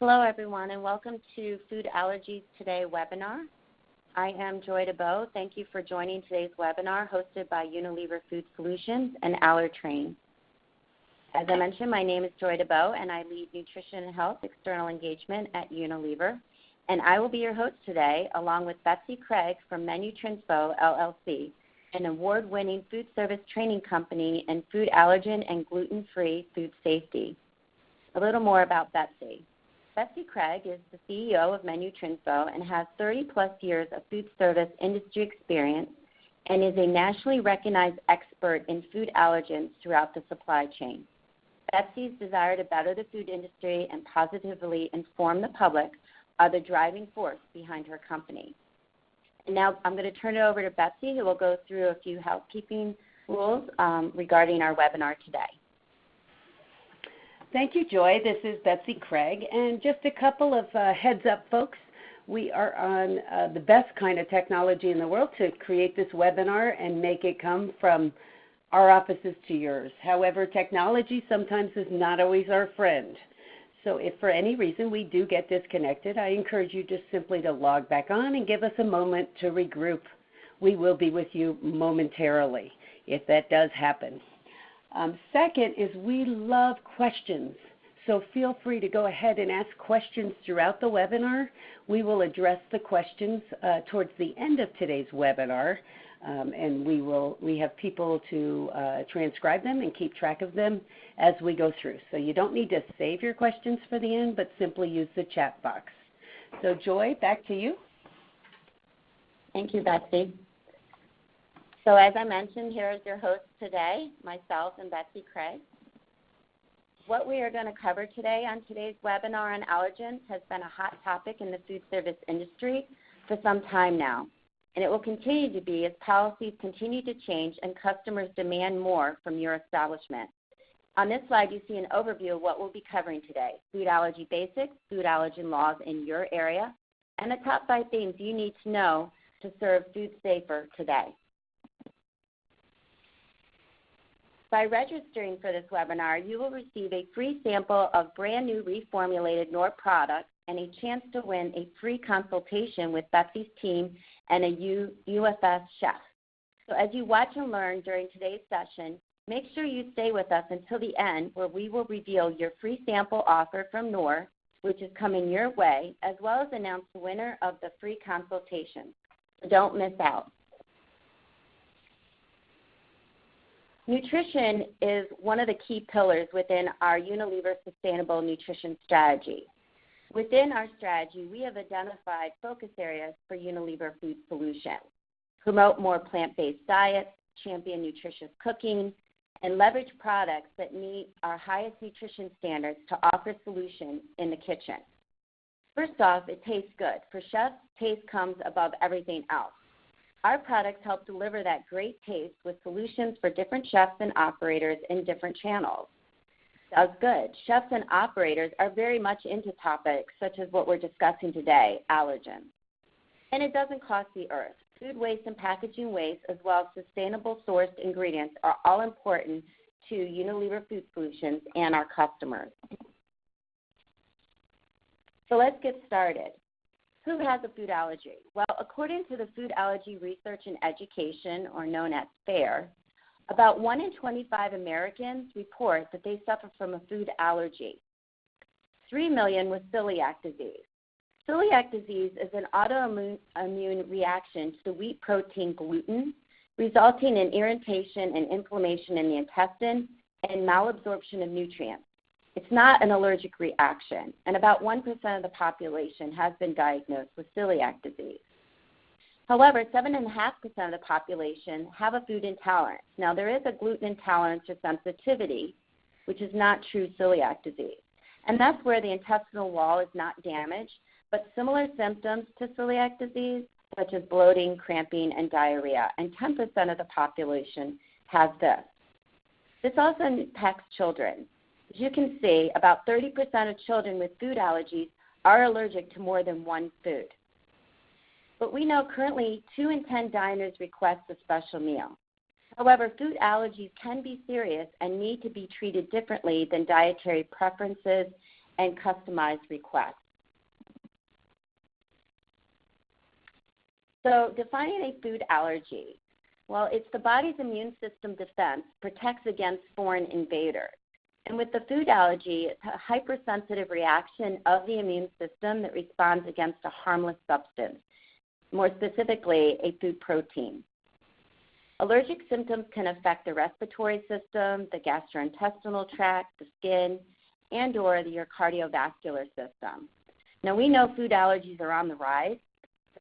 Hello, everyone, and welcome to Food Allergies Today webinar. I am Joy DeBow. Thank you for joining today's webinar hosted by Unilever Food Solutions and Allergens. As I mentioned, my name is Joy DeBow, and I lead Nutrition and Health External Engagement at Unilever. And I will be your host today, along with Betsy Craig from Menu Trinspo, LLC, an award-winning food service training company in food allergen and gluten-free food safety. A little more about Betsy. Betsy Craig is the CEO of Menu Trinspo and has 30-plus years of food service industry experience and is a nationally recognized expert in food allergens throughout the supply chain. Betsy's desire to better the food industry and positively inform the public are the driving force behind her company. And now I'm going to turn it over to Betsy, who will go through a few housekeeping rules regarding our webinar today. Thank you, Joy. This is Betsy Craig, and just a couple of heads up, folks. We are on the best kind of technology in the world to create this webinar and make it come from our offices to yours. However, technology sometimes is not always our friend. So if for any reason we do get disconnected, I encourage you just simply to log back on and give us a moment to regroup. We will be with you momentarily if that does happen. Second is we love questions, so feel free to go ahead and ask questions throughout the webinar. We will address the questions towards the end of today's webinar, and we have people to transcribe them and keep track of them as we go through. So you don't need to save your questions for the end, but simply use the chat box. So Joy, back to you. Thank you, Betsy. So as I mentioned, here is your host today, myself and Betsy Craig. What we are going to cover today on today's webinar on allergens has been a hot topic in the food service industry for some time now, and it will continue to be as policies continue to change and customers demand more from your establishment. On this slide, you see an overview of what we'll be covering today: food allergy basics, food allergen laws in your area, and the top 5 things you need to know to serve food safer today. By registering for this webinar, you will receive a free sample of brand new reformulated Knorr products and a chance to win a free consultation with Betsy's team and a UFS chef. So as you watch and learn during today's session, make sure you stay with us until the end, where we will reveal your free sample offer from Knorr, which is coming your way, as well as announce the winner of the free consultation. So don't miss out. Nutrition is one of the key pillars within our Unilever Sustainable Nutrition Strategy. Within our strategy, we have identified focus areas for Unilever Food Solutions: promote more plant-based diets, champion nutritious cooking, and leverage products that meet our highest nutrition standards to offer solutions in the kitchen. First off, it tastes good. For chefs, taste comes above everything else. Our products help deliver that great taste with solutions for different chefs and operators in different channels. Does good. Chefs and operators are very much into topics such as what we're discussing today, allergens. And it doesn't cost the earth. Food waste and packaging waste, as well as sustainable sourced ingredients, are all important to Unilever Food Solutions and our customers. So let's get started. Who has a food allergy? Well, according to the Food Allergy Research and Education, or known as FAIR, about 1 in 25 Americans report that they suffer from a food allergy. 3 million with celiac disease. Celiac disease is an autoimmune reaction to the wheat protein gluten, resulting in irritation and inflammation in the intestine and malabsorption of nutrients. It's not an allergic reaction, and about 1% of the population has been diagnosed with celiac disease. However, 7.5% of the population have a food intolerance. Now, there is a gluten intolerance or sensitivity, which is not true celiac disease, and that's where the intestinal wall is not damaged, but similar symptoms to celiac disease, such as bloating, cramping, and diarrhea, and 10% of the population has this. This also impacts children. As you can see, about 30% of children with food allergies are allergic to more than one food. But we know currently 2 in 10 diners request a special meal. However, food allergies can be serious and need to be treated differently than dietary preferences and customized requests. So defining a food allergy, well, it's the body's immune system defense protects against foreign invaders. And with the food allergy, it's a hypersensitive reaction of the immune system that responds against a harmless substance, more specifically a food protein. Allergic symptoms can affect the respiratory system, the gastrointestinal tract, the skin, and or your cardiovascular system. Now, we know food allergies are on the rise.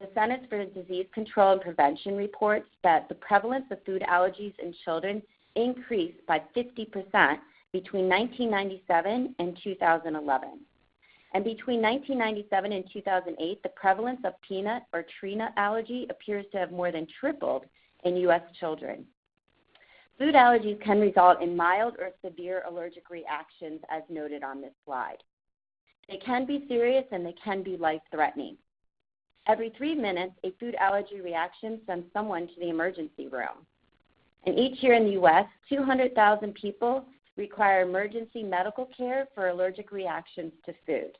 The Centers for Disease Control and Prevention reports that the prevalence of food allergies in children increased by 50% between 1997 and 2011. And between 1997 and 2008, the prevalence of peanut or tree nut allergy appears to have more than tripled in U.S. children. Food allergies can result in mild or severe allergic reactions as noted on this slide. They can be serious and they can be life-threatening. Every 3 minutes, a food allergy reaction sends someone to the emergency room. And each year in the U.S., 200,000 people require emergency medical care for allergic reactions to food.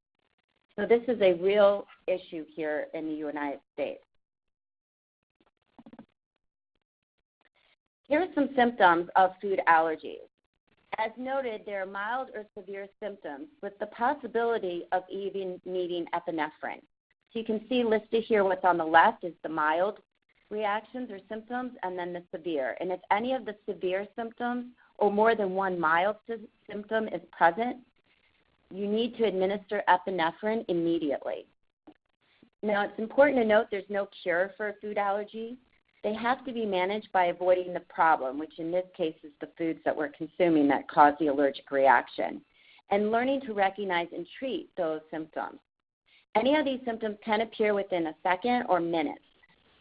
So this is a real issue here in the United States. Here are some symptoms of food allergies. As noted, there are mild or severe symptoms with the possibility of even needing epinephrine. So you can see listed here what's on the left is the mild reactions or symptoms and then the severe. And if any of the severe symptoms or more than one mild symptom is present, you need to administer epinephrine immediately. Now, it's important to note there's no cure for a food allergy. They have to be managed by avoiding the problem, which in this case is the foods that we're consuming that cause the allergic reaction, and learning to recognize and treat those symptoms. Any of these symptoms can appear within a second or minutes.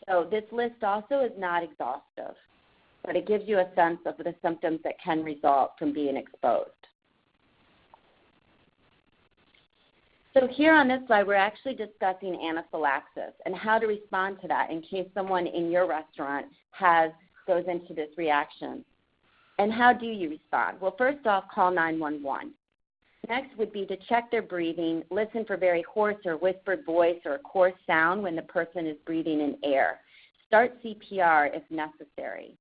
So this list also is not exhaustive, but it gives you a sense of the symptoms that can result from being exposed. So here on this slide, we're actually discussing anaphylaxis and how to respond to that in case someone in your restaurant goes into this reaction. And how do you respond? Well, first off, call 911. Next would be to check their breathing, listen for very hoarse or whispered voice or a coarse sound when the person is breathing in air. Start CPR if necessary.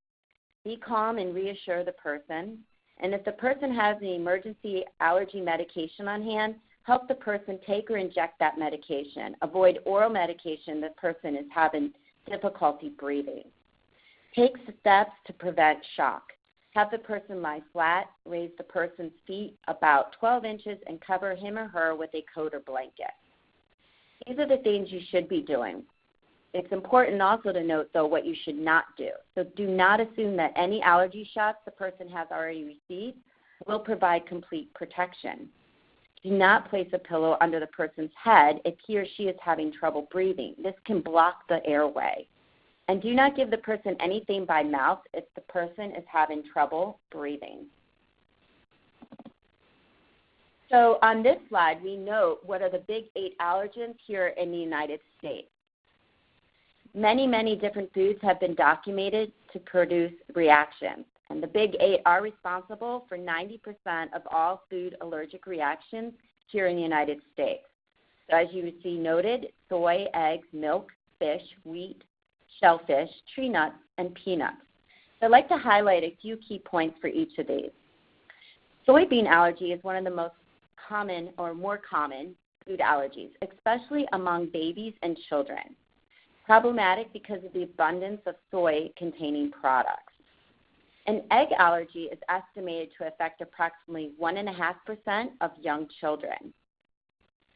Be calm and reassure the person. And if the person has the emergency allergy medication on hand, help the person take or inject that medication. Avoid oral medication if the person is having difficulty breathing. Take steps to prevent shock. Have the person lie flat, raise the person's feet about 12 inches, and cover him or her with a coat or blanket. These are the things you should be doing. It's important also to note, though, what you should not do. So do not assume that any allergy shots the person has already received will provide complete protection. Do not place a pillow under the person's head if he or she is having trouble breathing. This can block the airway. And do not give the person anything by mouth if the person is having trouble breathing. So on this slide, we note what are the big 8 allergens here in the United States. Many, many different foods have been documented to produce reactions. And the big 8 are responsible for 90% of all food allergic reactions here in the United States. So as you see noted, soy, eggs, milk, fish, wheat, shellfish, tree nuts, and peanuts. So I'd like to highlight a few key points for each of these. Soybean allergy is one of the most common or more common food allergies, especially among babies and children. Problematic because of the abundance of soy-containing products. An egg allergy is estimated to affect approximately 1.5% of young children.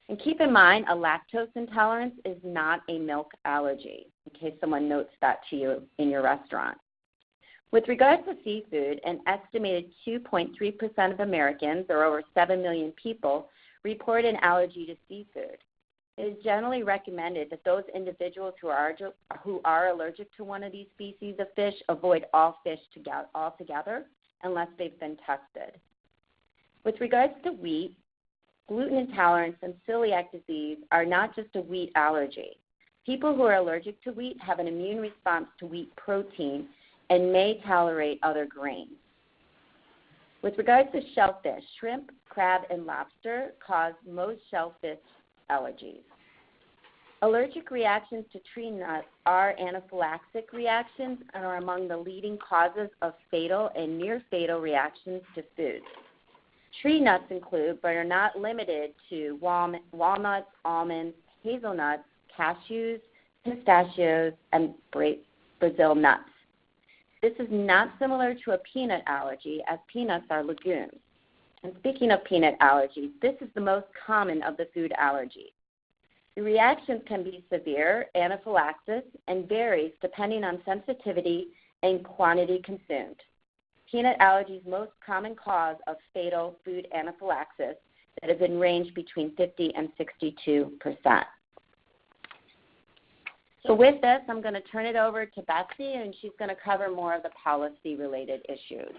And keep in mind, a lactose intolerance is not a milk allergy, in case someone notes that to you in your restaurant. With regards to seafood, an estimated 2.3% of Americans, or over 7 million people, report an allergy to seafood. It is generally recommended that those individuals who are allergic to one of these species of fish avoid all fish altogether unless they've been tested. With regards to wheat, gluten intolerance and celiac disease are not just a wheat allergy. People who are allergic to wheat have an immune response to wheat protein and may tolerate other grains. With regards to shellfish, shrimp, crab, and lobster cause most shellfish allergies. Allergic reactions to tree nuts are anaphylactic reactions and are among the leading causes of fatal and near-fatal reactions to foods. Tree nuts include, but are not limited to, walnuts, almonds, hazelnuts, cashews, pistachios, and Brazil nuts. This is not similar to a peanut allergy, as peanuts are legumes. And speaking of peanut allergies, this is the most common of the food allergies. The reactions can be severe, anaphylaxis, and varies depending on sensitivity and quantity consumed. Peanut allergy's most common cause of fatal food anaphylaxis that has been ranged between 50 and 62%. So with this, I'm going to turn it over to Betsy, and she's going to cover more of the policy-related issues.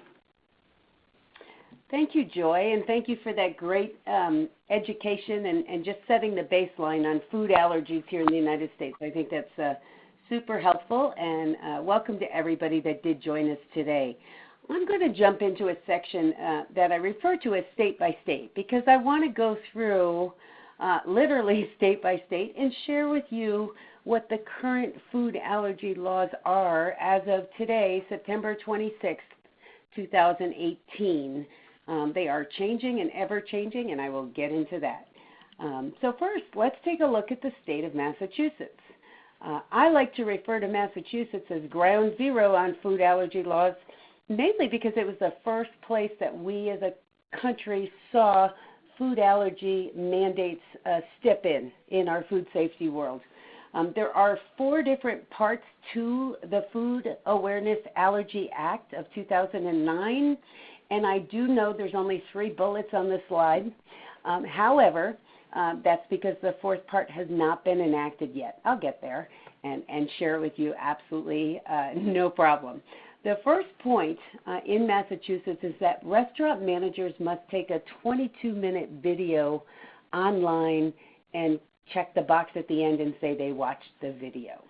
Thank you, Joy, and thank you for that great education and just setting the baseline on food allergies here in the United States. I think that's super helpful, and welcome to everybody that did join us today. I'm going to jump into a section that I refer to as state by state, because I want to go through literally state by state and share with you what the current food allergy laws are as of today, September 26th, 2018. They are changing and ever changing, and I will get into that. So first, let's take a look at the state of Massachusetts. I like to refer to Massachusetts as ground zero on food allergy laws, mainly because it was the first place that we as a country saw food allergy mandates step in our food safety world. There are 4 different parts to the Food Awareness Allergy Act of 2009, and I do know there's only 3 bullets on the slide. However, that's because the 4th part has not been enacted yet. I'll get there and share it with you, absolutely no problem. The first point in Massachusetts is that restaurant managers must take a 22-minute video online and check the box at the end and say they watched the video.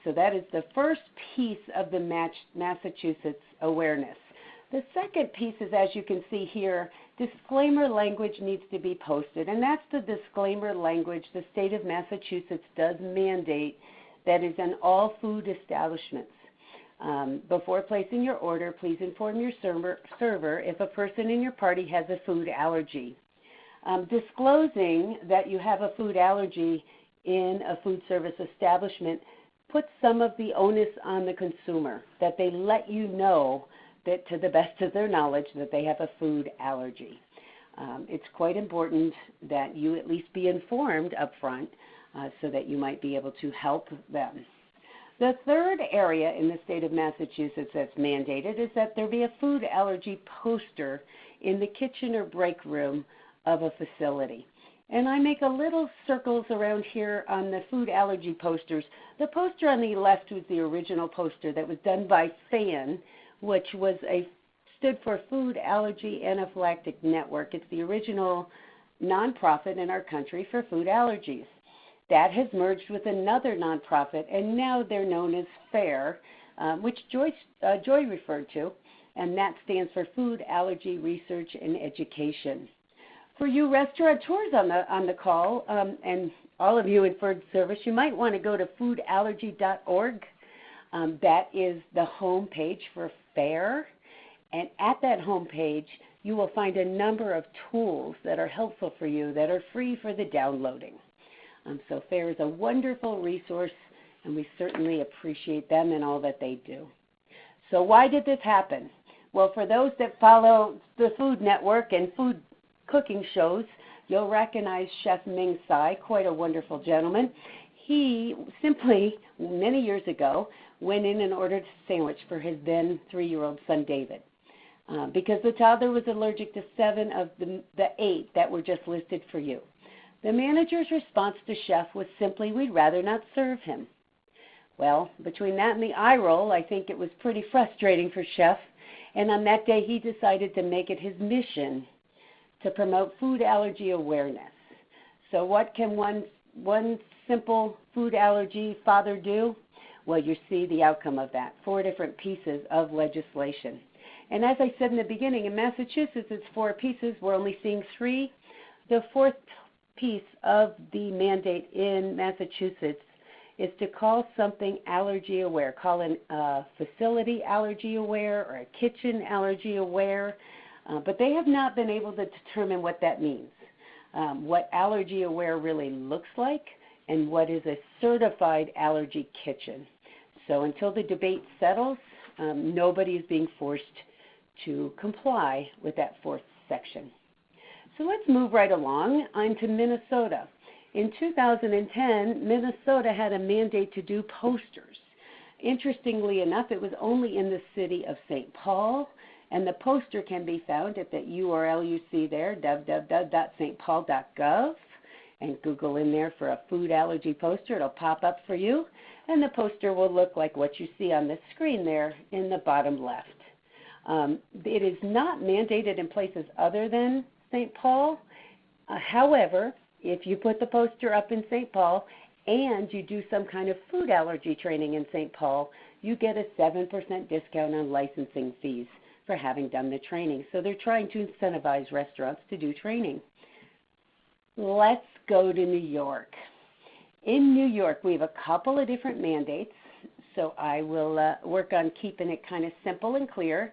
So that is the first piece of the Massachusetts awareness. The second piece is, as you can see here, disclaimer language needs to be posted, and that's the disclaimer language the state of Massachusetts does mandate that is in all food establishments. Before placing your order, please inform your server if a person in your party has a food allergy. Disclosing that you have a food allergy in a food service establishment puts some of the onus on the consumer, that they let you know that, to the best of their knowledge, that they have a food allergy. It's quite important that you at least be informed up front so that you might be able to help them. The third area in the state of Massachusetts that's mandated is that there be a food allergy poster in the kitchen or break room of a facility. And I make a little circles around here on the food allergy posters. The poster on the left was the original poster that was done by FAN, which stood for Food Allergy Anaphylactic Network. It's the original nonprofit in our country for food allergies. That has merged with another nonprofit, and now they're known as FAIR, which Joy referred to, and that stands for Food Allergy Research and Education. For you restaurateurs on the call, and all of you in food service, you might want to go to foodallergy.org. That is the home page for FAIR, and at that home page, you will find a number of tools that are helpful for you that are free for the downloading. So FAIR is a wonderful resource, and we certainly appreciate them and all that they do. So why did this happen? Well, for those that follow the Food Network and food cooking shows, you'll recognize Chef Ming Tsai, quite a wonderful gentleman. He simply, many years ago, went in and ordered a sandwich for his then 3-year-old son, David, because the toddler was allergic to 7 of the 8 that were just listed for you. The manager's response to Chef was simply, "We'd rather not serve him." Well, between that and the eye roll, I think it was pretty frustrating for Chef, and on that day he decided to make it his mission to promote food allergy awareness. So what can one simple food allergy father do? Well, you see the outcome of that, 4 different pieces of legislation. And as I said in the beginning, in Massachusetts it's 4 pieces. We're only seeing 3. The 4th piece of the mandate in Massachusetts is to call something allergy aware. Call a facility allergy aware or a kitchen allergy aware. But they have not been able to determine what that means, what allergy aware really looks like, and what is a certified allergy kitchen. So until the debate settles, nobody is being forced to comply with that 4th section. So let's move right along onto Minnesota. In 2010, Minnesota had a mandate to do posters. Interestingly enough, it was only in the city of St. Paul, and the poster can be found at that URL you see there, www.stpaul.gov, and Google in there for a food allergy poster. It'll pop up for you, and the poster will look like what you see on the screen there in the bottom left. It is not mandated in places other than St. Paul. However, if you put the poster up in St. Paul and you do some kind of food allergy training in St. Paul, you get a 7% discount on licensing fees for having done the training. So they're trying to incentivize restaurants to do training. Let's go to New York. In New York, we have a couple of different mandates, so I will work on keeping it kind of simple and clear.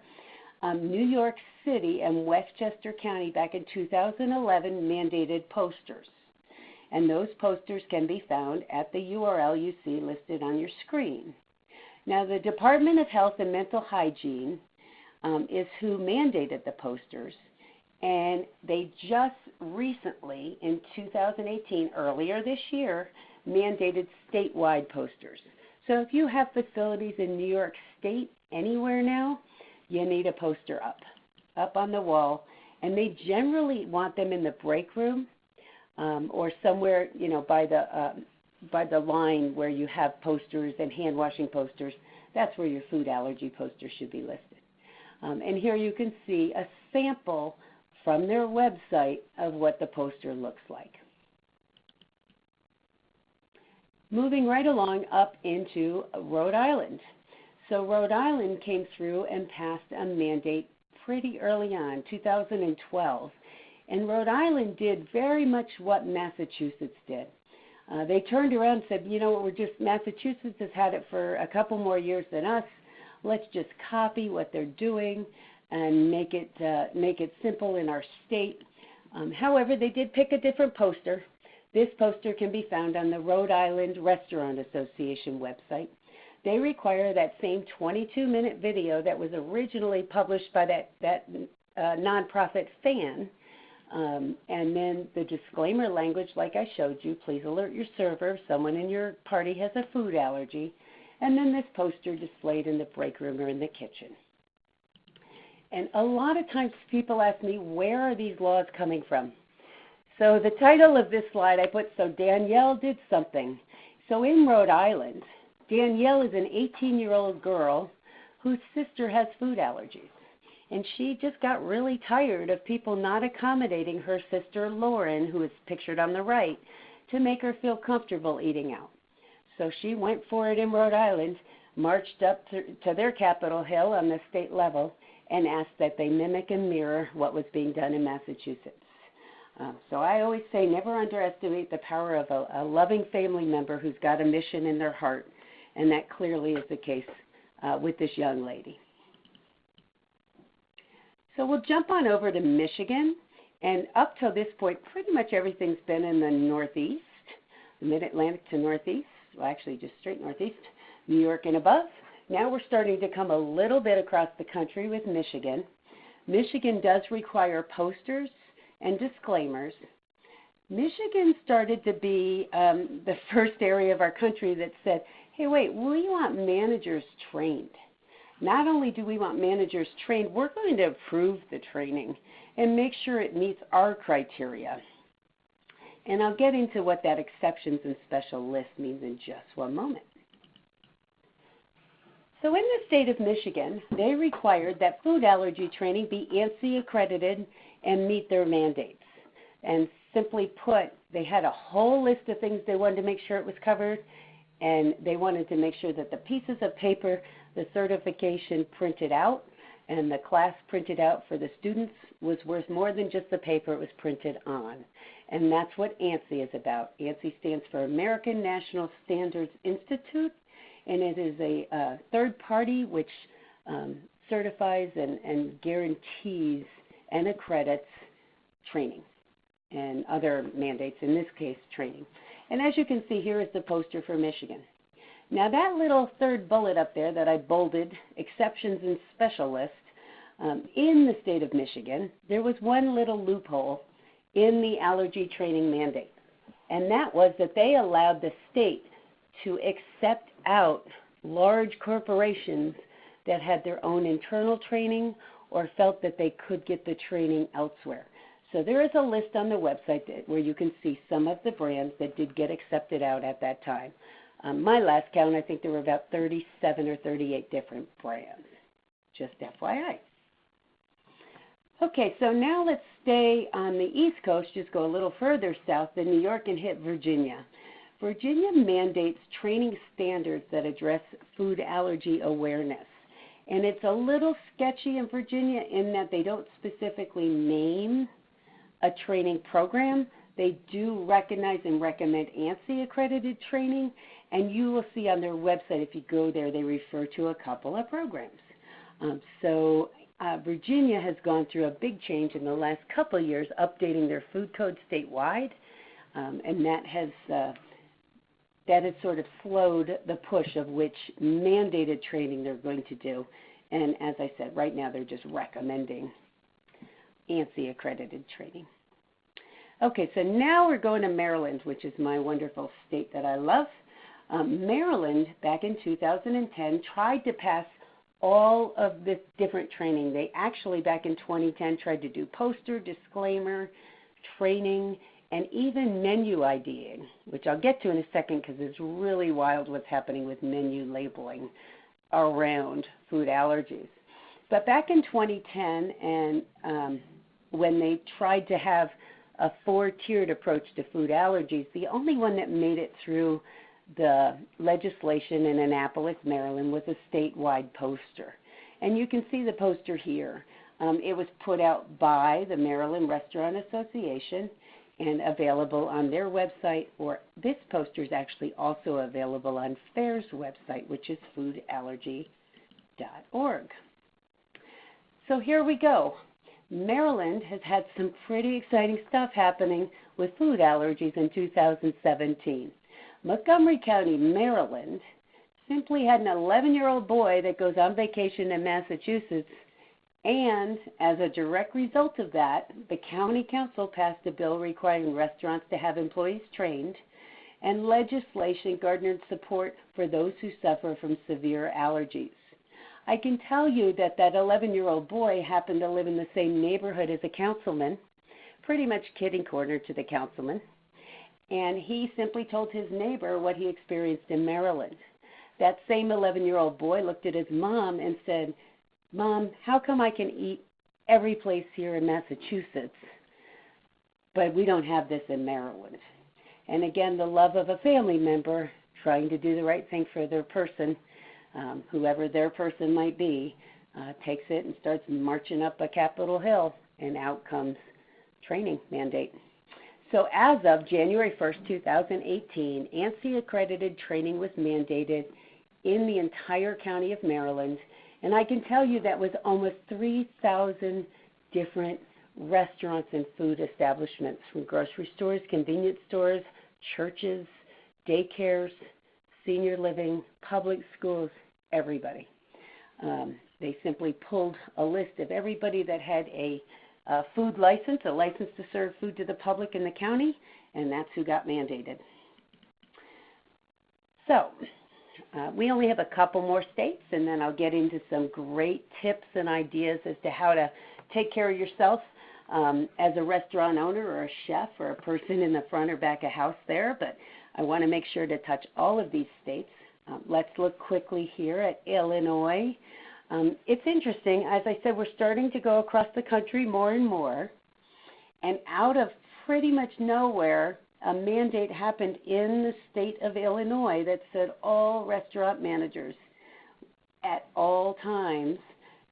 New York City and Westchester County back in 2011 mandated posters. And those posters can be found at the URL you see listed on your screen. Now, the Department of Health and Mental Hygiene is who mandated the posters, and they just recently, in 2018, earlier this year, mandated statewide posters. So if you have facilities in New York State anywhere now, you need a poster up on the wall, and they generally want them in the break room or somewhere, you know, by the line where you have posters and hand washing posters. That's where your food allergy poster should be listed. And here you can see a sample from their website of what the poster looks like. Moving right along up into Rhode Island. So Rhode Island came through and passed a mandate pretty early on, 2012. And Rhode Island did very much what Massachusetts did. They turned around and said, you know what, Massachusetts has had it for a couple more years than us. Let's just copy what they're doing and make it simple in our state. However, they did pick a different poster. This poster can be found on the Rhode Island Restaurant Association website. They require that same 22-minute video that was originally published by that nonprofit fan, and then the disclaimer language like I showed you, please alert your server if someone in your party has a food allergy, and then this poster displayed in the break room or in the kitchen. And a lot of times people ask me, where are these laws coming from? So the title of this slide I put, so Danielle did something. So in Rhode Island, Danielle is an 18-year-old girl whose sister has food allergies. And she just got really tired of people not accommodating her sister Lauren, who is pictured on the right, to make her feel comfortable eating out. So she went for it in Rhode Island, marched up to their Capitol Hill on the state level, and asked that they mimic and mirror what was being done in Massachusetts. So I always say never underestimate the power of a loving family member who's got a mission in their heart, and that clearly is the case with this young lady. So we'll jump on over to Michigan, and up till this point, pretty much everything's been in the Northeast, the Mid-Atlantic to Northeast, well actually just straight Northeast, New York and above. Now we're starting to come a little bit across the country with Michigan. Michigan does require posters and disclaimers. Michigan started to be the first area of our country that said, hey, wait, we want managers trained. Not only do we want managers trained, we're going to approve the training and make sure it meets our criteria. And I'll get into what that exceptions and special list means in just one moment. So in the state of Michigan, they required that food allergy training be ANSI accredited and meet their mandates. And simply put, they had a whole list of things they wanted to make sure it was covered, and they wanted to make sure that the pieces of paper, the certification printed out, and the class printed out for the students was worth more than just the paper it was printed on. And that's what ANSI is about. ANSI stands for American National Standards Institute, and it is a third party which certifies and guarantees and accredits training and other mandates, in this case training. And as you can see, here is the poster for Michigan. Now that little third bullet up there that I bolded, exceptions and special list, in the state of Michigan, there was one little loophole in the allergy training mandate, and that was that they allowed the state to accept out large corporations that had their own internal training or felt that they could get the training elsewhere. So there is a list on the website where you can see some of the brands that did get accepted out at that time. My last count, I think there were about 37 or 38 different brands, just FYI. Okay, so now let's stay on the East Coast, just go a little further south than New York and hit Virginia. Virginia mandates training standards that address food allergy awareness. And it's a little sketchy in Virginia in that they don't specifically name a training program. They do recognize and recommend ANSI accredited training, and you will see on their website, if you go there, they refer to a couple of programs. Virginia has gone through a big change in the last couple of years, updating their food code statewide, and that has sort of slowed the push of which mandated training they're going to do. And as I said, right now they're just recommending ANSI accredited training. Okay, so now we're going to Maryland, which is my wonderful state that I love. Maryland, back in 2010, tried to pass all of this different training. They actually, back in 2010, tried to do poster, disclaimer, training, and even menu IDing, which I'll get to in a second because it's really wild what's happening with menu labeling around food allergies. But back in 2010, and when they tried to have a four-tiered approach to food allergies, the only one that made it through the legislation in Annapolis, Maryland, was a statewide poster. And you can see the poster here. It was put out by the Maryland Restaurant Association and available on their website, or this poster is actually also available on FAIR's website, which is foodallergy.org. So here we go. Maryland has had some pretty exciting stuff happening with food allergies in 2017. Montgomery County, Maryland, simply had an 11-year-old boy that goes on vacation in Massachusetts, and as a direct result of that, the county council passed a bill requiring restaurants to have employees trained, and legislation garnered support for those who suffer from severe allergies. I can tell you that that 11-year-old boy happened to live in the same neighborhood as a councilman, pretty much kitty corner to the councilman, and he simply told his neighbor what he experienced in Maryland. That same 11-year-old boy looked at his mom and said, "Mom, how come I can eat every place here in Massachusetts, but we don't have this in Maryland?" And again, the love of a family member trying to do the right thing for their person, whoever their person might be, takes it and starts marching up a Capitol Hill, and out comes training mandate. So as of January 1st, 2018, ANSI accredited training was mandated in the entire county of Maryland, and I can tell you that was almost 3,000 different restaurants and food establishments, from grocery stores, convenience stores, churches, daycares, senior living, public schools, everybody. They simply pulled a list of everybody that had a food license, a license to serve food to the public in the county, and that's who got mandated. So we only have a couple more states, and then I'll get into some great tips and ideas as to how to take care of yourself as a restaurant owner or a chef or a person in the front or back of house there, but I want to make sure to touch all of these states. Let's look quickly here at Illinois. It's interesting. As I said, we're starting to go across the country more and more, and out of pretty much nowhere, a mandate happened in the state of Illinois that said all restaurant managers at all times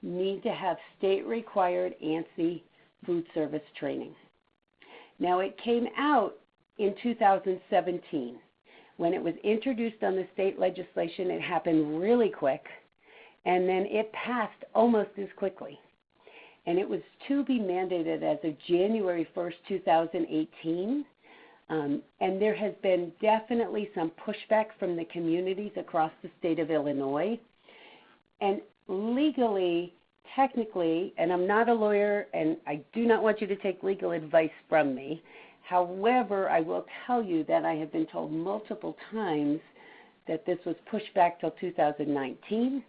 need to have state-required ANSI food service training. Now, it came out in 2017. When it was introduced on the state legislation, it happened really quick, and then it passed almost as quickly. And it was to be mandated as of January 1st, 2018. And there has been definitely some pushback from the communities across the state of Illinois. And legally, technically, and I'm not a lawyer, and I do not want you to take legal advice from me. However, I will tell you that I have been told multiple times that this was pushed back till 2019.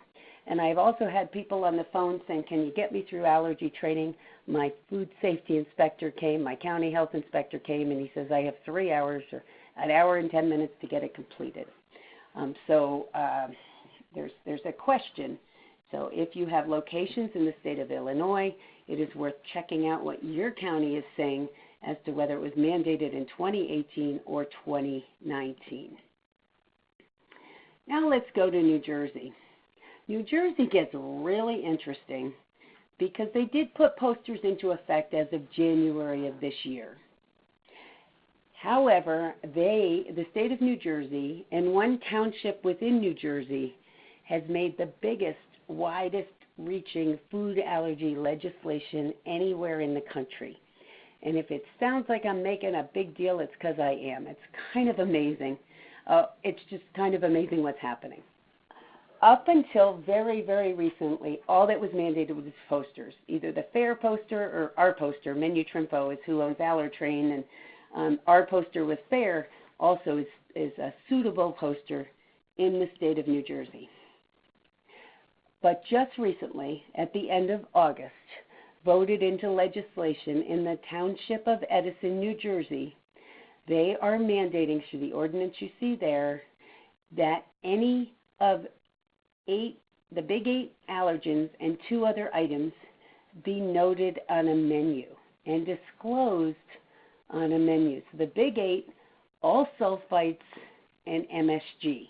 And I've also had people on the phone saying, can you get me through allergy training? My food safety inspector came, my county health inspector came, and he says, I have 3 hours or an hour and 10 minutes to get it completed. There's a question. So if you have locations in the state of Illinois, it is worth checking out what your county is saying as to whether it was mandated in 2018 or 2019. Now let's go to New Jersey. New Jersey gets really interesting because they did put posters into effect as of January of this year. However, the state of New Jersey and one township within New Jersey has made the biggest, widest reaching food allergy legislation anywhere in the country. And if it sounds like I'm making a big deal, it's because I am. It's kind of amazing. It's just kind of amazing what's happening. Up until very, very recently, all that was mandated was posters, either the FAIR poster or our poster. Menu Trimpo is who owns Allertrain, and our poster with FAIR also is a suitable poster in the state of New Jersey. But just recently, at the end of August, voted into legislation in the township of Edison, New Jersey. They are mandating, through the ordinance you see there, that any of the big 8 allergens and 2 other items be noted on a menu and disclosed on a menu. So the big 8, all sulfites and MSG.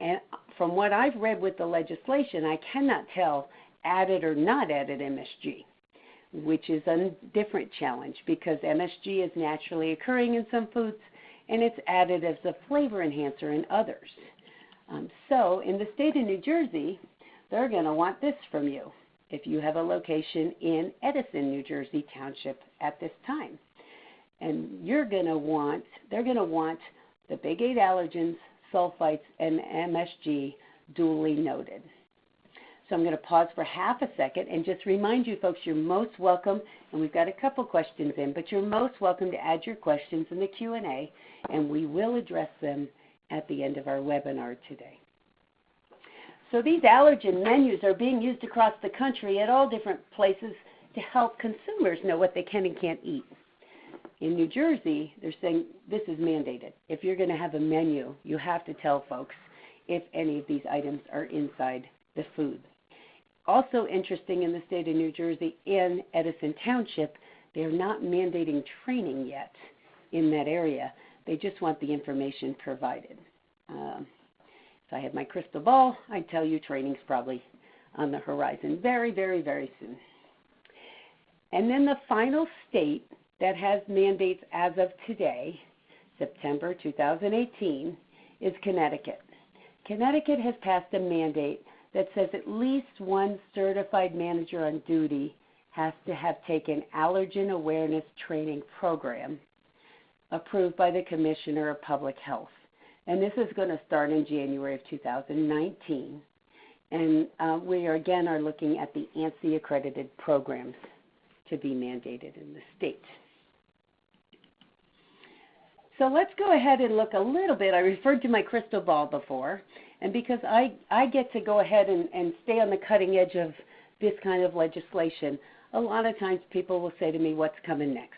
And from what I've read with the legislation, I cannot tell added or not added MSG, which is a different challenge because MSG is naturally occurring in some foods and it's added as a flavor enhancer in others. So in the state of New Jersey, they're going to want this from you if you have a location in Edison, New Jersey Township at this time. And they're going to want the big 8 allergens, sulfites, and MSG duly noted. So I'm going to pause for half a second and just remind you folks, you're most welcome, and we've got a couple questions in, but you're most welcome to add your questions in the Q&A, and we will address them at the end of our webinar today. So these allergen menus are being used across the country at all different places to help consumers know what they can and can't eat. In New Jersey, they're saying this is mandated. If you're going to have a menu, you have to tell folks if any of these items are inside the food. Also interesting in the state of New Jersey, in Edison Township, they're not mandating training yet in that area. They just want the information provided. If I had my crystal ball, I'd tell you training's probably on the horizon very, very, very soon. And then the final state that has mandates as of today, September 2018, is Connecticut. Connecticut has passed a mandate that says at least one certified manager on duty has to have taken allergen awareness training program approved by the Commissioner of Public Health. And this is going to start in January of 2019. And we are looking at the ANSI accredited programs to be mandated in the state. So let's go ahead and look a little bit. I referred to my crystal ball before, and because I get to go ahead and stay on the cutting edge of this kind of legislation, a lot of times people will say to me, what's coming next?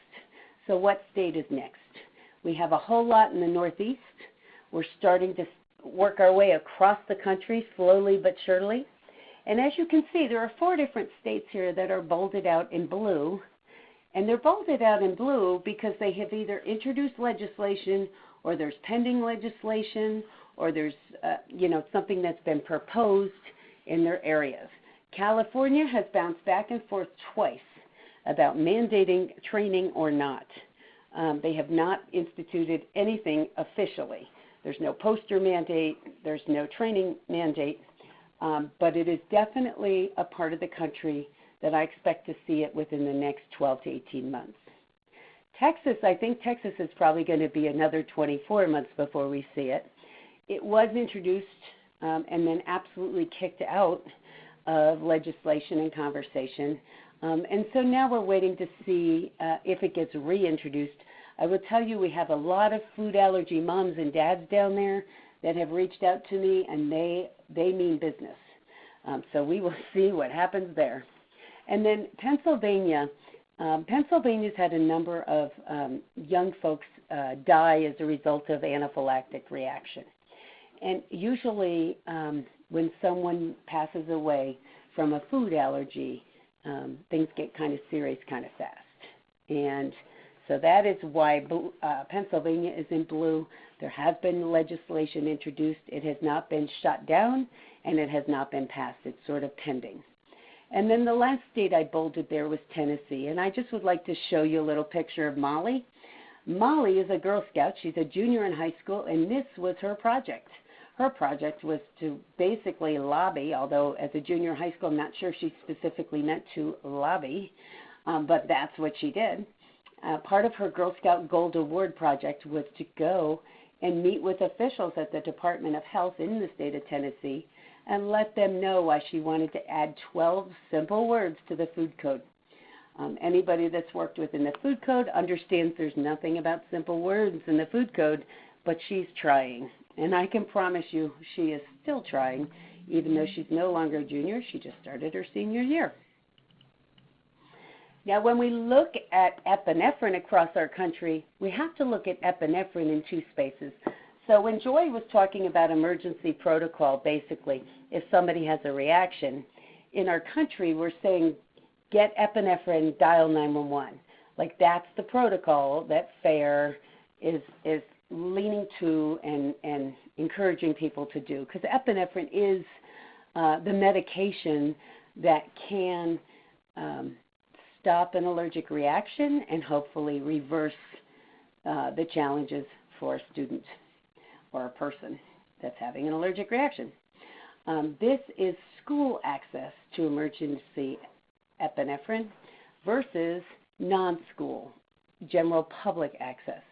So what state is next? We have a whole lot in the Northeast. We're starting to work our way across the country slowly but surely. And as you can see, there are 4 different states here that are bolded out in blue. And they're bolded out in blue because they have either introduced legislation or there's pending legislation or there's something that's been proposed in their areas. California has bounced back and forth twice about mandating training or not. They have not instituted anything officially. There's no poster mandate, there's no training mandate, but it is definitely a part of the country that I expect to see it within the next 12 to 18 months. Texas, I think Texas is probably going to be another 24 months before we see it. It was introduced and then absolutely kicked out of legislation and conversation. And so now we're waiting to see if it gets reintroduced. I will tell you, we have a lot of food allergy moms and dads down there that have reached out to me, and they mean business. So we will see what happens there. And then Pennsylvania's had a number of young folks die as a result of anaphylactic reaction. And usually when someone passes away from a food allergy, things get kind of serious kind of fast. And so that is why Pennsylvania is in blue. There has been legislation introduced. It has not been shut down, and it has not been passed. It's sort of pending. And then the last state I bolded there was Tennessee, and I just would like to show you a little picture of Molly. Molly is a Girl Scout. She's a junior in high school, and this was her project. Her project was to basically lobby, although as a junior in high school, I'm not sure she specifically meant to lobby, but that's what she did. Part of her Girl Scout Gold Award project was to go and meet with officials at the Department of Health in the state of Tennessee and let them know why she wanted to add 12 simple words to the food code. Anybody that's worked within the food code understands there's nothing about simple words in the food code, but she's trying. And I can promise you she is still trying, even though she's no longer a junior. She just started her senior year. Now, when we look at epinephrine across our country, we have to look at epinephrine in two spaces. So when Joy was talking about emergency protocol, basically, if somebody has a reaction, in our country we're saying, get epinephrine, dial 911. Like that's the protocol that FARE is leaning to and encouraging people to do. Because epinephrine is the medication that can stop an allergic reaction and hopefully reverse the challenges for a student or a person that's having an allergic reaction. This is school access to emergency epinephrine versus non-school, general public access.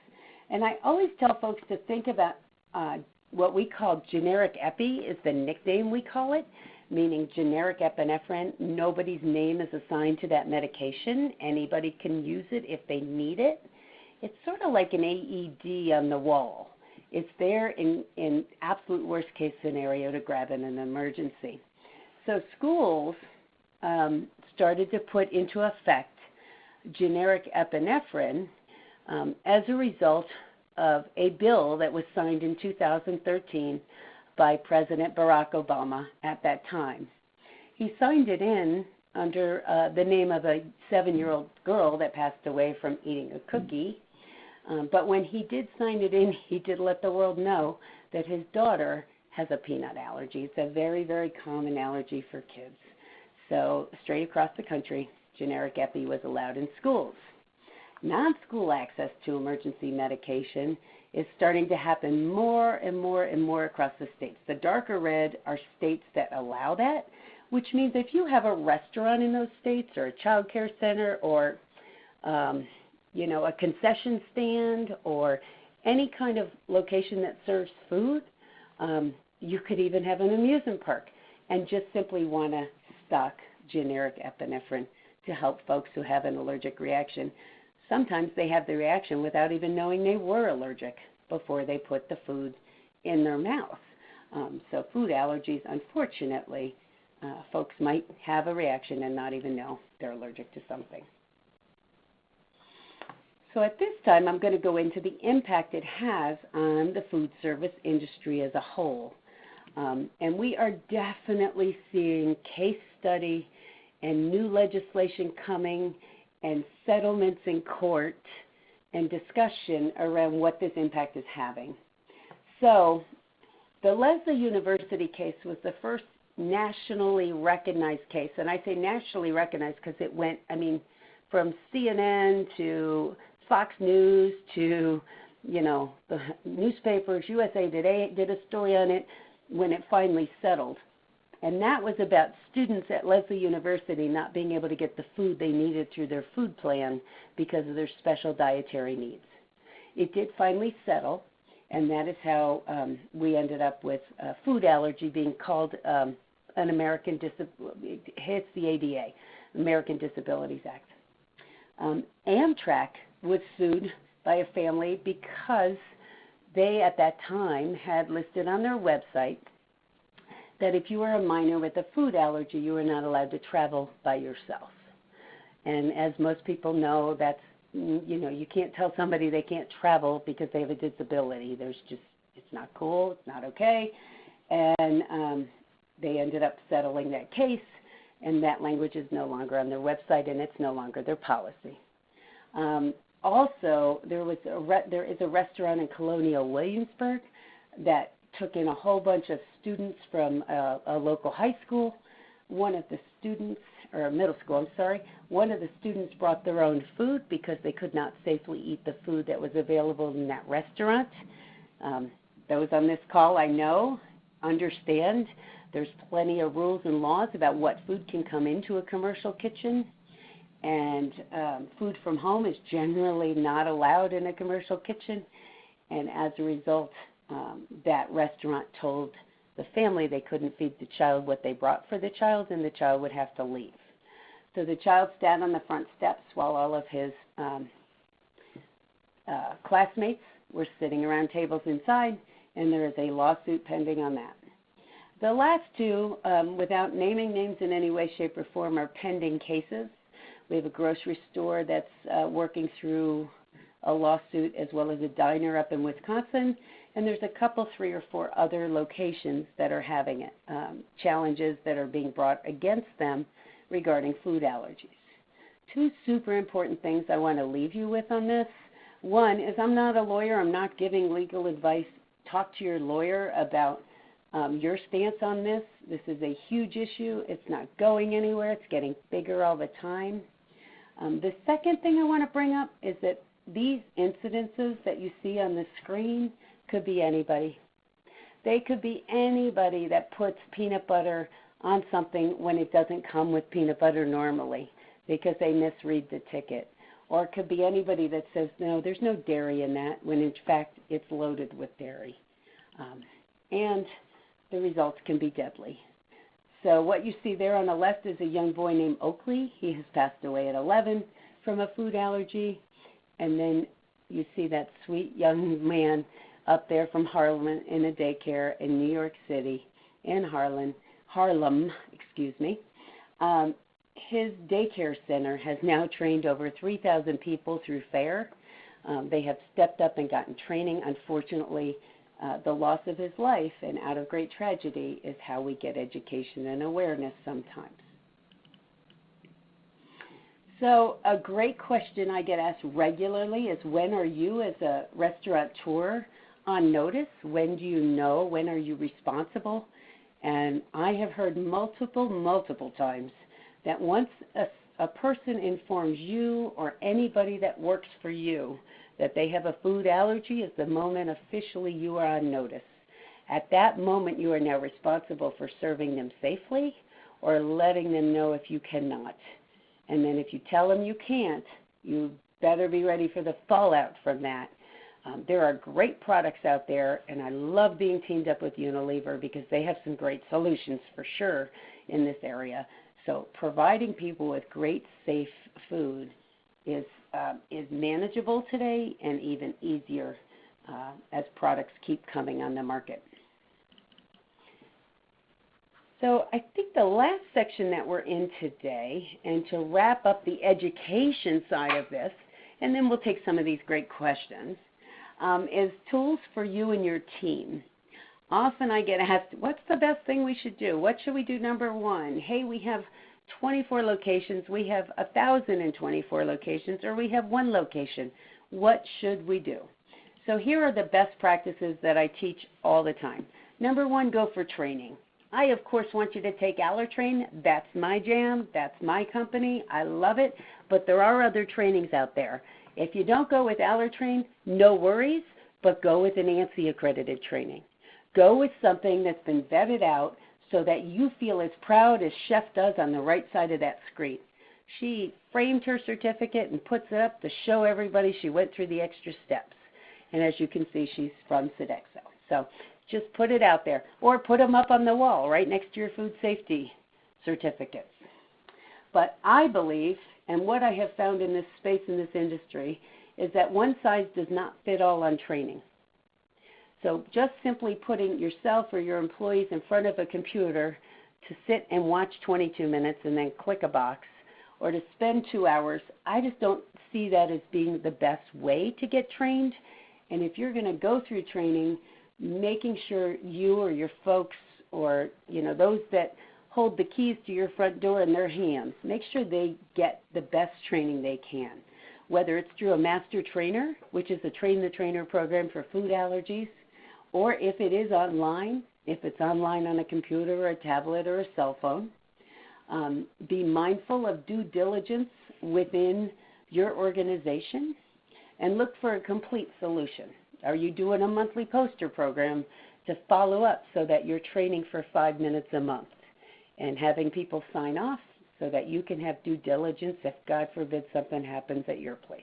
And I always tell folks to think about what we call generic epi is the nickname we call it, meaning generic epinephrine. Nobody's name is assigned to that medication. Anybody can use it if they need it. It's sort of like an AED on the wall. It's there in absolute worst case scenario to grab in an emergency. So schools started to put into effect generic epinephrine as a result of a bill that was signed in 2013 by President Barack Obama at that time. He signed it in under the name of a 7-year-old girl that passed away from eating a cookie. But when he did sign it in, he did let the world know that his daughter has a peanut allergy. It's a very, very common allergy for kids. So straight across the country, generic epi was allowed in schools. Non-school access to emergency medication is starting to happen more and more and more across the states. The darker red are states that allow that, which means if you have a restaurant in those states or a child care center or a concession stand or any kind of location that serves food, you could even have an amusement park and just simply want to stock generic epinephrine to help folks who have an allergic reaction. Sometimes they have the reaction without even knowing they were allergic before they put the food in their mouth. So food allergies, unfortunately, folks might have a reaction and not even know they're allergic to something. So at this time, I'm going to go into the impact it has on the food service industry as a whole. And we are definitely seeing case study and new legislation coming and settlements in court and discussion around what this impact is having. So the Leslie University case was the first nationally recognized case. And I say nationally recognized because it went, from CNN to Fox News to, the newspapers. USA Today did a story on it when it finally settled. And that was about students at Lesley University not being able to get the food they needed through their food plan because of their special dietary needs. It did finally settle, and that is how we ended up with food allergy being called an American Disability, hits the ADA, American Disabilities Act. Amtrak was sued by a family because they at that time had listed on their website that if you were a minor with a food allergy, you were not allowed to travel by yourself. And as most people know, that's, you can't tell somebody they can't travel because they have a disability. It's not cool, it's not okay. And they ended up settling that case, and that language is no longer on their website, and it's no longer their policy. Also, there is a restaurant in Colonial Williamsburg that took in a whole bunch of students from a local high school. One of the students, or middle school, I'm sorry, one of the students brought their own food because they could not safely eat the food that was available in that restaurant. Those on this call I know understand there's plenty of rules and laws about what food can come into a commercial kitchen, and food from home is generally not allowed in a commercial kitchen, and as a result, that restaurant told the family they couldn't feed the child what they brought for the child, and the child would have to leave. So the child sat on the front steps while all of his classmates were sitting around tables inside, and there is a lawsuit pending on that. The last two, without naming names in any way, shape, or form, are pending cases. We have a grocery store that's working through a lawsuit, as well as a diner up in Wisconsin, and there's a couple, 3 or 4 other locations that are having it, challenges that are being brought against them regarding food allergies. 2 super important things I want to leave you with on this. One is, I'm not a lawyer. I'm not giving legal advice. Talk to your lawyer about your stance on this. This is a huge issue. It's not going anywhere. It's getting bigger all the time. The second thing I want to bring up is that these incidences that you see on the screen could be anybody. They could be anybody that puts peanut butter on something when it doesn't come with peanut butter normally because they misread the ticket. Or it could be anybody that says, no, there's no dairy in that, when in fact it's loaded with dairy. And the results can be deadly. So what you see there on the left is a young boy named Oakley. He has passed away at 11 from a food allergy. And then you see that sweet young man up there from Harlem in a daycare in New York City, in Harlem, his daycare center has now trained over 3,000 people through FAIR. They have stepped up and gotten training. Unfortunately, the loss of his life, and out of great tragedy, is how we get education and awareness sometimes. So a great question I get asked regularly is, when are you as a restaurateur on notice? When do you know? When are you responsible? And I have heard multiple times that once a person informs you or anybody that works for you that they have a food allergy is the moment officially you are on notice. At that moment, you are now responsible for serving them safely or letting them know if you cannot. And then if you tell them you can't, you better be ready for the fallout from that. There are great products out there, and I love being teamed up with Unilever because they have some great solutions for sure in this area. So providing people with great, safe food is manageable today, and even easier as products keep coming on the market. So I think the last section that we're in today, and to wrap up the education side of this, and then we'll take some of these great questions, is tools for you and your team. Often I get asked, what's the best thing we should do? What should we do number one? Hey, we have 24 locations, we have 1,024 locations, or we have 1 location. What should we do? So here are the best practices that I teach all the time. Number 1, go for training. I, of course, want you to take AllerTrain. That's my jam. That's my company. I love it. But there are other trainings out there. If you don't go with AllerTrain, no worries, but go with an ANSI accredited training. Go with something that's been vetted out so that you feel as proud as Chef does on the right side of that screen. She framed her certificate and puts it up to show everybody she went through the extra steps. And as you can see, she's from Sodexo. So just put it out there, or put them up on the wall right next to your food safety certificates. But I believe, and what I have found in this space, in this industry, is that one size does not fit all on training. So just simply putting yourself or your employees in front of a computer to sit and watch 22 minutes and then click a box, or to spend 2 hours, I just don't see that as being the best way to get trained. And if you're going to go through training, making sure you or your folks, or those that hold the keys to your front door in their hands, make sure they get the best training they can. Whether it's through a master trainer, which is a Train the Trainer program for food allergies, or if it is online, if it's online on a computer or a tablet or a cell phone. Be mindful of due diligence within your organization and look for a complete solution. Are you doing a monthly poster program to follow up so that you're training for 5 minutes a month and having people sign off so that you can have due diligence if, God forbid, something happens at your place?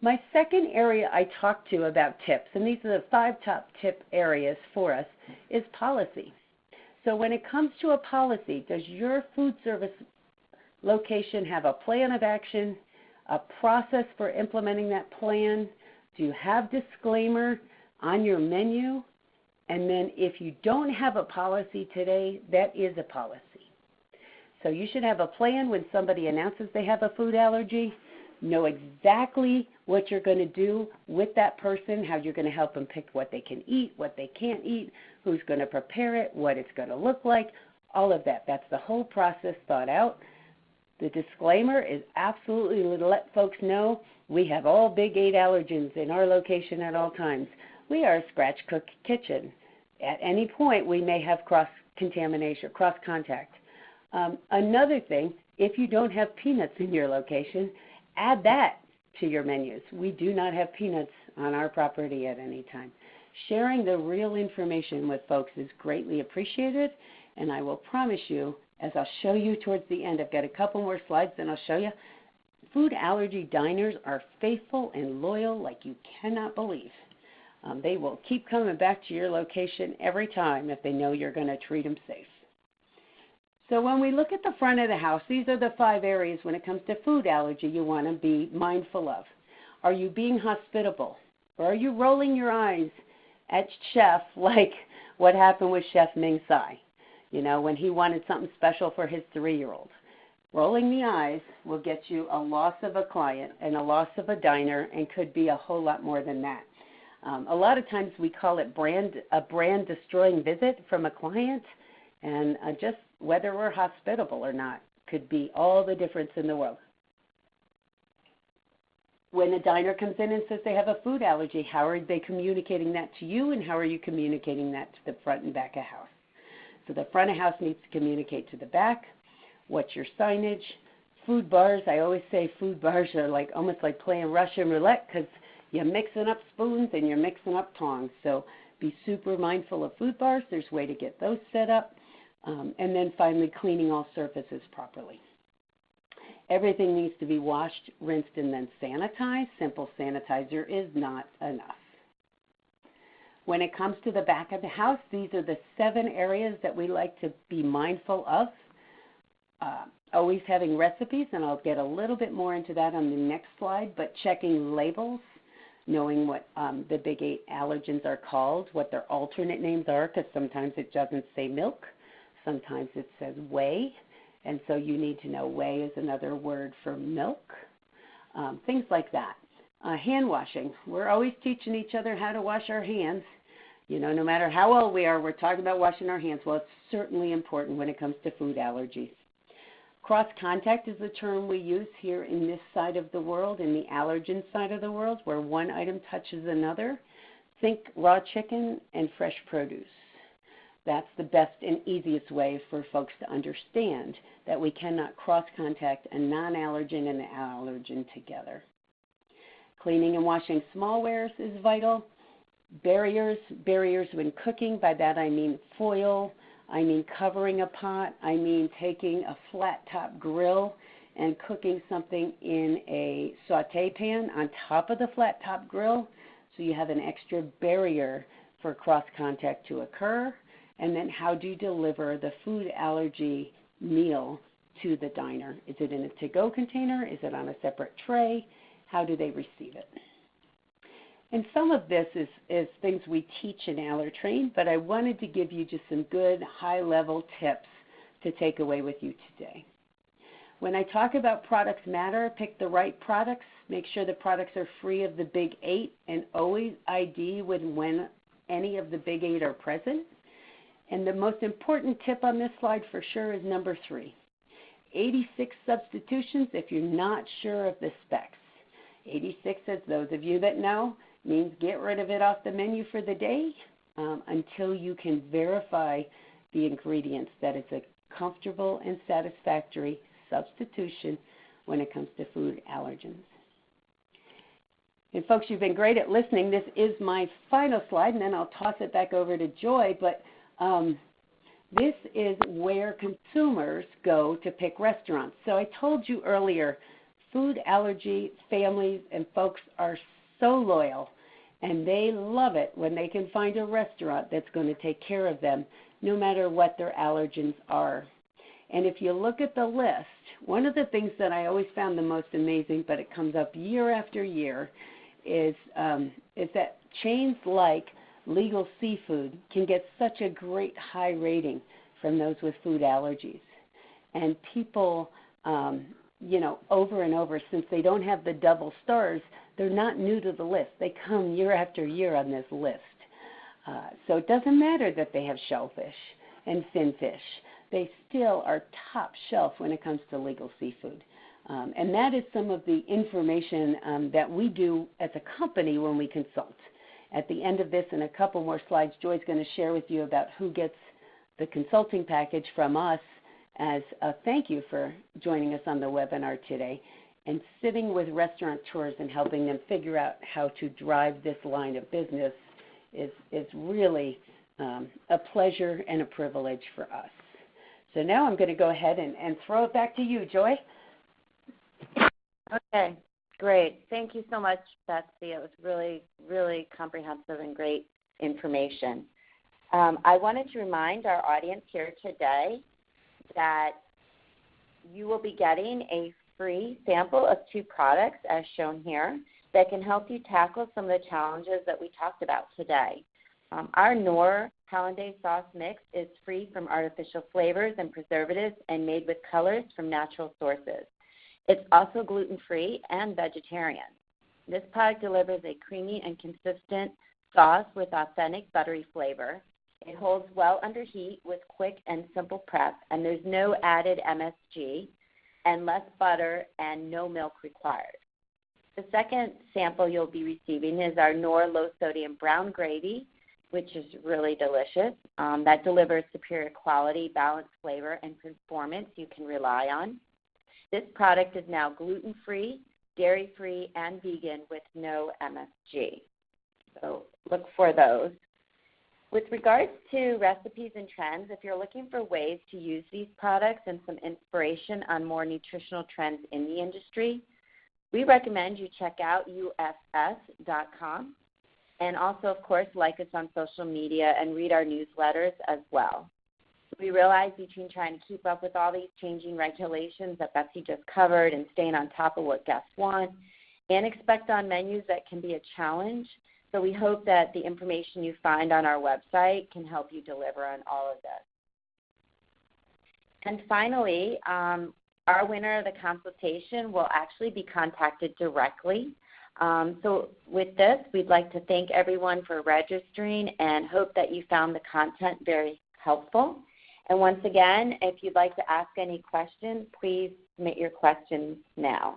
My second area I talk to about tips, and these are the 5 top tip areas for us, is policy. So when it comes to a policy, does your food service location have a plan of action, a process for implementing that plan? Do you have disclaimer on your menu? And then if you don't have a policy today, that is a policy. So you should have a plan when somebody announces they have a food allergy, know exactly what you're going to do with that person, how you're going to help them pick what they can eat, what they can't eat, who's going to prepare it, what it's going to look like, all of that. That's the whole process thought out. The disclaimer is absolutely to let folks know we have all big 8 allergens in our location at all times. We are a scratch cook kitchen. At any point, we may have cross-contamination, cross-contact. Another thing, if you don't have peanuts in your location, add that to your menus. We do not have peanuts on our property at any time. Sharing the real information with folks is greatly appreciated, and I will promise you, as I'll show you towards the end, I've got a couple more slides, and I'll show you, food allergy diners are faithful and loyal like you cannot believe. They will keep coming back to your location every time if they know you're going to treat them safe. So when we look at the front of the house, these are the 5 areas when it comes to food allergy you want to be mindful of. Are you being hospitable? Or are you rolling your eyes at Chef like what happened with Chef Ming Tsai, when he wanted something special for his 3-year-old? Rolling the eyes will get you a loss of a client and a loss of a diner, and could be a whole lot more than that. A lot of times we call it a brand-destroying visit from a client, and just whether we're hospitable or not could be all the difference in the world. When a diner comes in and says they have a food allergy, how are they communicating that to you, and how are you communicating that to the front and back of house? So the front of house needs to communicate to the back. What's your signage? Food bars, I always say food bars are almost like playing Russian roulette, because you're mixing up spoons and you're mixing up tongs. So be super mindful of food bars. There's a way to get those set up. And then finally, cleaning all surfaces properly. Everything needs to be washed, rinsed, and then sanitized. Simple sanitizer is not enough. When it comes to the back of the house, these are the 7 areas that we like to be mindful of. Always having recipes, and I'll get a little bit more into that on the next slide, but checking labels, knowing what the big 8 allergens are called, what their alternate names are, because sometimes it doesn't say milk. Sometimes it says whey, and so you need to know whey is another word for milk, things like that. Hand washing. We're always teaching each other how to wash our hands. No matter how old we are, we're talking about washing our hands. Well, it's certainly important when it comes to food allergies. Cross-contact is the term we use here in this side of the world, in the allergen side of the world, where one item touches another. Think raw chicken and fresh produce. That's the best and easiest way for folks to understand that we cannot cross-contact a non-allergen and an allergen together. Cleaning and washing smallwares is vital. Barriers when cooking, by that I mean foil, I mean covering a pot, I mean taking a flat top grill and cooking something in a saute pan on top of the flat top grill, so you have an extra barrier for cross-contact to occur. And then how do you deliver the food allergy meal to the diner? Is it in a to-go container? Is it on a separate tray? How do they receive it? And some of this is things we teach in AllerTrain, but I wanted to give you just some good high-level tips to take away with you today. When I talk about products matter, pick the right products, make sure the products are free of the big 8, and always ID when any of the big 8 are present. And the most important tip on this slide for sure is number 3. 86 substitutions if you're not sure of the specs. 86, as those of you that know, means get rid of it off the menu for the day until you can verify the ingredients that it's a comfortable and satisfactory substitution when it comes to food allergens. And folks, you've been great at listening. This is my final slide, and then I'll toss it back over to Joy. But this is where consumers go to pick restaurants. So I told you earlier, food allergy families and folks are so loyal, and they love it when they can find a restaurant that's going to take care of them, no matter what their allergens are. And if you look at the list, one of the things that I always found the most amazing, but it comes up year after year, is that chains like Legal Seafood can get such a great high rating from those with food allergies. And people, over and over, since they don't have the double stars, they're not new to the list. They come year after year on this list. So it doesn't matter that they have shellfish and finfish. They still are top shelf when it comes to Legal Seafood. And that is some of the information that we do as a company when we consult. At the end of this, in a couple more slides, Joy's going to share with you about who gets the consulting package from us as a thank you for joining us on the webinar today and sitting with restaurateurs and helping them figure out how to drive this line of business is really a pleasure and a privilege for us. So now I'm going to go ahead and throw it back to you, Joy. Okay, great. Thank you so much, Betsy. It was really, really comprehensive and great information. I wanted to remind our audience here today that you will be getting a free sample of 2 products, as shown here, that can help you tackle some of the challenges that we talked about today. Our Knorr Hollandaise sauce mix is free from artificial flavors and preservatives and made with colors from natural sources. It's also gluten-free and vegetarian. This product delivers a creamy and consistent sauce with authentic buttery flavor. It holds well under heat with quick and simple prep, and there's no added MSG and less butter and no milk required. The second sample you'll be receiving is our Knorr low-sodium brown gravy, which is really delicious. That delivers superior quality, balanced flavor, and performance you can rely on. This product is now gluten-free, dairy-free, and vegan with no MSG. So look for those. With regards to recipes and trends, if you're looking for ways to use these products and some inspiration on more nutritional trends in the industry, we recommend you check out USS.com and also, of course, like us on social media and read our newsletters as well. We realize between trying to keep up with all these changing regulations that Betsy just covered and staying on top of what guests want and expect on menus that can be a challenge. So we hope that the information you find on our website can help you deliver on all of this. And finally, our winner of the consultation will actually be contacted directly. So with this, we'd like to thank everyone for registering and hope that you found the content very helpful. And once again, if you'd like to ask any questions, please submit your questions now.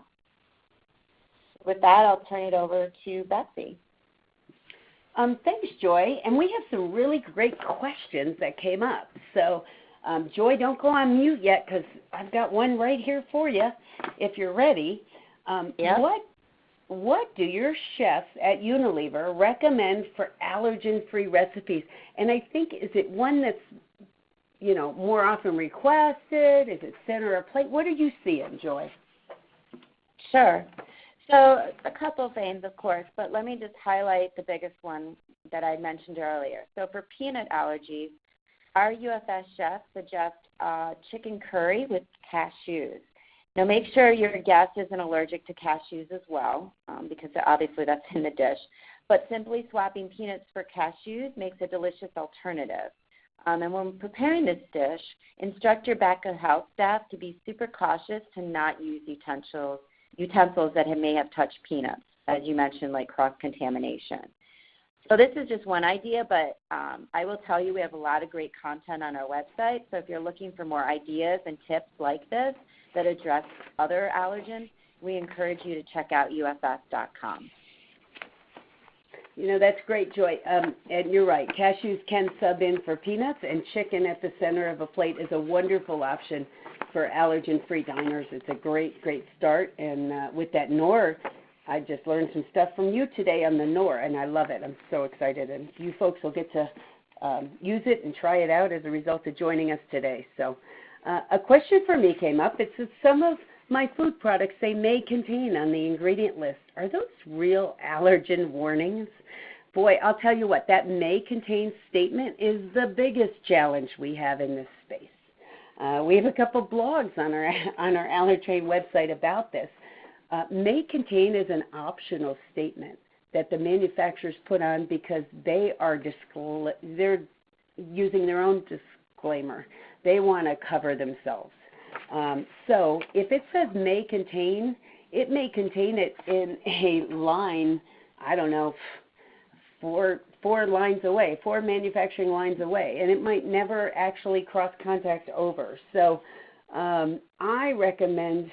With that, I'll turn it over to Betsy. Thanks, Joy. And we have some really great questions that came up. So, Joy, don't go on mute yet because I've got one right here for you if you're ready. Yep. What do your chefs at Unilever recommend for allergen-free recipes? And I think, is it one that's, more often requested? Is it center of plate? What are you seeing, Joy? Sure. So a couple things, of course, but let me just highlight the biggest one that I mentioned earlier. So for peanut allergies, our UFS chefs suggest chicken curry with cashews. Now make sure your guest isn't allergic to cashews as well, because obviously that's in the dish. But simply swapping peanuts for cashews makes a delicious alternative. And when preparing this dish, instruct your back of house staff to be super cautious to not use utensils that may have touched peanuts, as you mentioned, like cross-contamination. So this is just one idea, but I will tell you we have a lot of great content on our website. So if you're looking for more ideas and tips like this that address other allergens, we encourage you to check out ufs.com. That's great, Joy. And you're right. Cashews can sub in for peanuts, and chicken at the center of a plate is a wonderful option for allergen-free diners. It's a great, great start. And with that Knorr, I just learned some stuff from you today on the Knorr, and I love it. I'm so excited. And you folks will get to use it and try it out as a result of joining us today. So a question for me came up. It says some of my food products they may contain on the ingredient list. Are those real allergen warnings? Boy, I'll tell you what, that may contain statement is the biggest challenge we have in this space. We have a couple blogs on our Allertrain website about this. May contain is an optional statement that the manufacturers put on because they're using their own disclaimer. They want to cover themselves. So if it says may contain, it may contain it in a line, I don't know, four lines away, 4 manufacturing lines away, and it might never actually cross contact over. So I recommend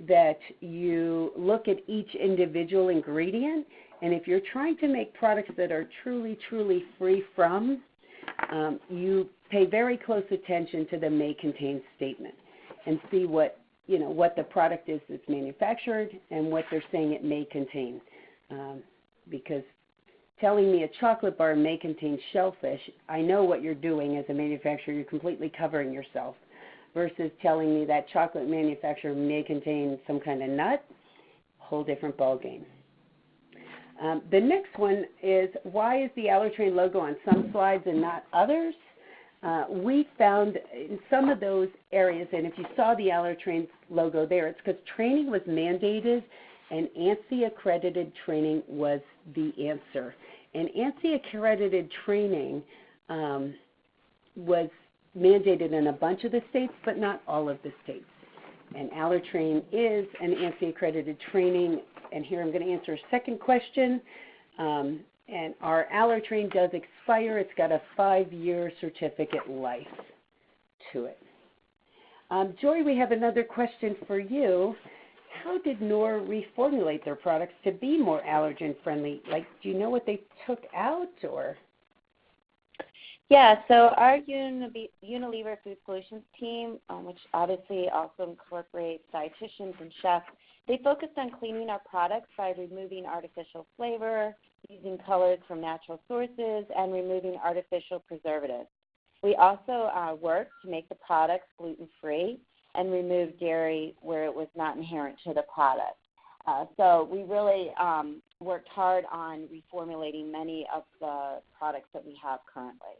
that you look at each individual ingredient, and if you're trying to make products that are truly, truly free from, you pay very close attention to the may contain statement and see what the product is that's manufactured and what they're saying it may contain. Because telling me a chocolate bar may contain shellfish, I know what you're doing as a manufacturer. You're completely covering yourself. Versus telling me that chocolate manufacturer may contain some kind of nut, whole different ballgame. The next one is, why is the Allertrain logo on some slides and not others? We found in some of those areas, and if you saw the Allertrain logo there, it's because training was mandated and ANSI accredited training was the answer. And ANSI accredited training was mandated in a bunch of the states, but not all of the states. And Allertrain is an ANSI accredited training. And here I'm going to answer a second question. And our Allertrain does expire. It's got a 5-year certificate life to it. Joy, we have another question for you. How did Knorr reformulate their products to be more allergen friendly? Like, do you know what they took out, or? Yeah, so our Unilever Food Solutions team, which obviously also incorporates dietitians and chefs, they focused on cleaning our products by removing artificial flavor, using colors from natural sources, and removing artificial preservatives. We also worked to make the products gluten-free and remove dairy where it was not inherent to the product. So we really worked hard on reformulating many of the products that we have currently.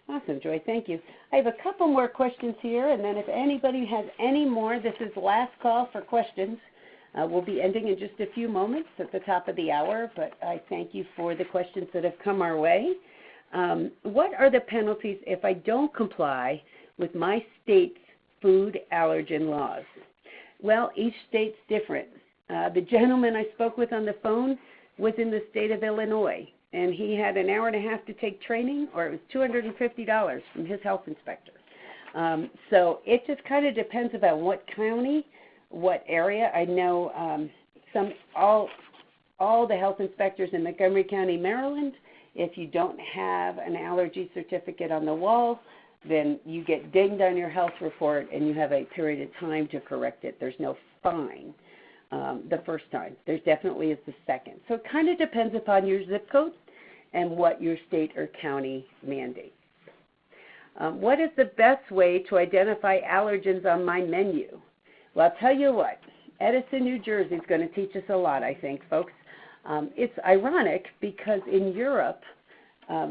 Awesome, Joy. Thank you. I have a couple more questions here, and then if anybody has any more, this is last call for questions. We'll be ending in just a few moments at the top of the hour, but I thank you for the questions that have come our way. What are the penalties if I don't comply with my state's food allergen laws? Well, each state's different. The gentleman I spoke with on the phone was in the state of Illinois, and he had an hour and a half to take training, or it was $250 from his health inspector. So it just kind of depends about what county, what area. I know all all the health inspectors in Montgomery County, Maryland. If you don't have an allergy certificate on the wall, then you get dinged on your health report and you have a period of time to correct it. There's no fine the first time. There definitely is the second. So it kind of depends upon your zip code and what your state or county mandates. What is the best way to identify allergens on my menu? Well, I'll tell you what, Edison, New Jersey is going to teach us a lot, I think, folks. It's ironic because in Europe,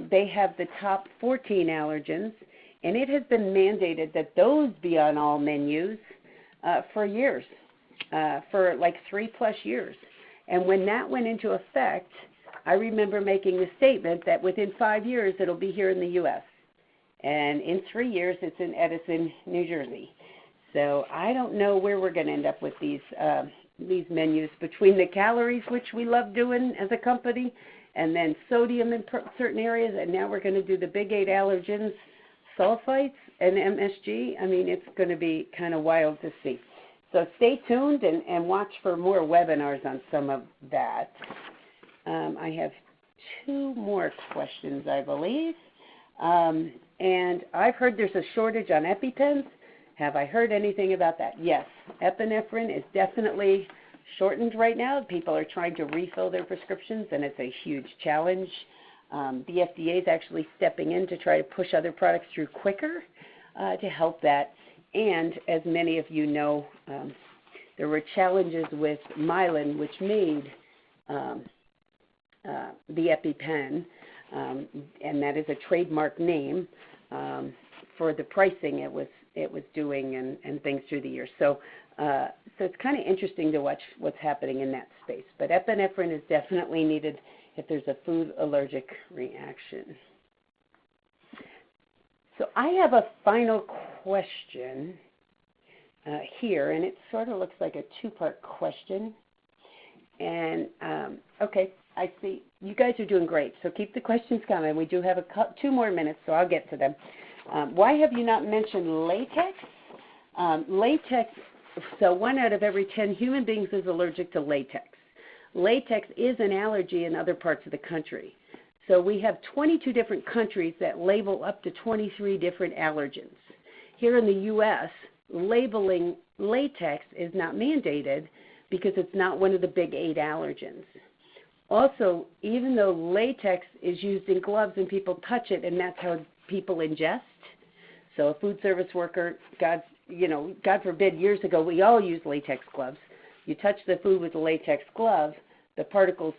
they have the top 14 allergens, and it has been mandated that those be on all menus for years, for like 3+ years. And when that went into effect, I remember making the statement that within 5 years it'll be here in the U.S. And in 3 years it's in Edison, New Jersey. So I don't know where we're going to end up with these menus between the calories, which we love doing as a company, and then sodium in certain areas, and now we're going to do the big 8 allergens, sulfites, and MSG. I mean, it's going to be kind of wild to see. So stay tuned and watch for more webinars on some of that. I have 2 more questions, I believe. And I've heard there's a shortage on EpiPens. Have I heard anything about that? Yes, epinephrine is definitely shortened right now. People are trying to refill their prescriptions, and it's a huge challenge. The FDA is actually stepping in to try to push other products through quicker to help that. And as many of you know, there were challenges with Mylan, which made the EpiPen, and that is a trademark name for the pricing it was doing and things through the years. So it's kind of interesting to watch what's happening in that space. But epinephrine is definitely needed if there's a food allergic reaction. So I have a final question here, and it sort of looks like a 2-part question. And okay, I see you guys are doing great, so keep the questions coming. We do have 2 more minutes, so I'll get to them. Why have you not mentioned latex? Latex, so 1 out of every 10 human beings is allergic to latex. Latex is an allergy in other parts of the country. So we have 22 different countries that label up to 23 different allergens. Here in the U.S., labeling latex is not mandated because it's not one of the big 8 allergens. Also, even though latex is used in gloves and people touch it, and that's how people ingest. So a food service worker, God forbid, years ago we all used latex gloves. You touch the food with a latex glove, the particles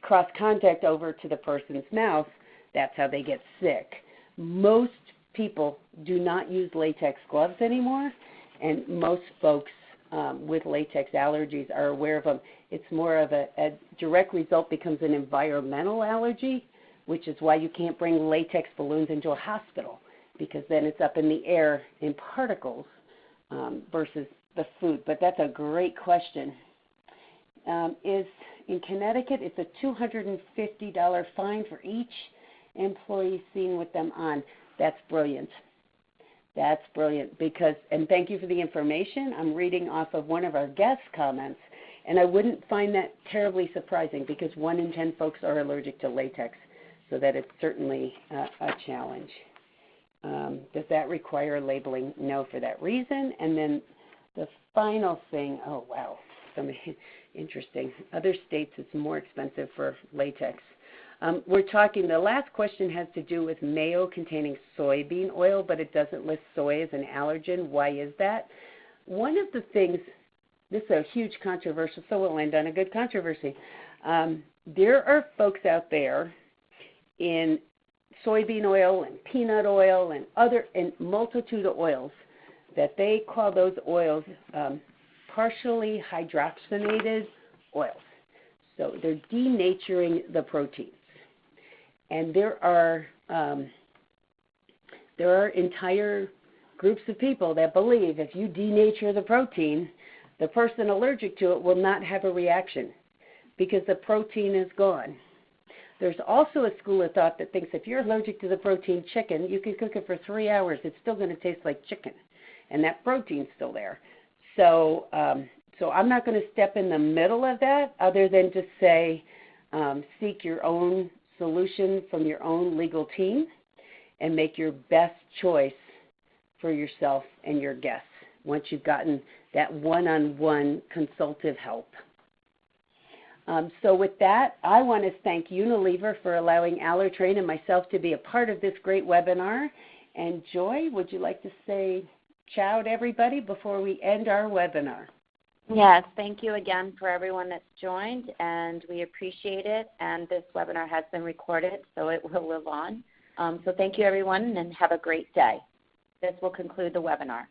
cross contact over to the person's mouth. That's how they get sick. Most people do not use latex gloves anymore, and most folks with latex allergies are aware of them. It's more of a direct result becomes an environmental allergy, which is why you can't bring latex balloons into a hospital, because then it's up in the air in particles versus the food. But that's a great question. In Connecticut, it's a $250 fine for each employee seen with them on. That's brilliant. That's brilliant because, and thank you for the information. I'm reading off of one of our guest comments, and I wouldn't find that terribly surprising because 1 in 10 folks are allergic to latex, so that it's certainly a challenge. Does that require labeling? No, for that reason. And then the final thing, oh wow, interesting. Other states it's more expensive for latex. We're talking, the last question has to do with mayo containing soybean oil, but it doesn't list soy as an allergen. Why is that? One of the things, this is a huge controversial, so we'll end on a good controversy. There are folks out there in soybean oil and peanut oil and multitude of oils that they call those oils partially hydrogenated oils. So they're denaturing the proteins. And there are entire groups of people that believe if you denature the protein, the person allergic to it will not have a reaction because the protein is gone. There's also a school of thought that thinks if you're allergic to the protein chicken, you can cook it for 3 hours. It's still going to taste like chicken, and that protein's still there. So So I'm not going to step in the middle of that other than to say seek your own solution from your own legal team and make your best choice for yourself and your guests once you've gotten that one-on-one consultative help. So with that, I want to thank Unilever for allowing Allertrain and myself to be a part of this great webinar. And Joy, would you like to say ciao to everybody before we end our webinar? Yes, thank you again for everyone that's joined, and we appreciate it. And this webinar has been recorded, so it will live on. So thank you, everyone, and have a great day. This will conclude the webinar.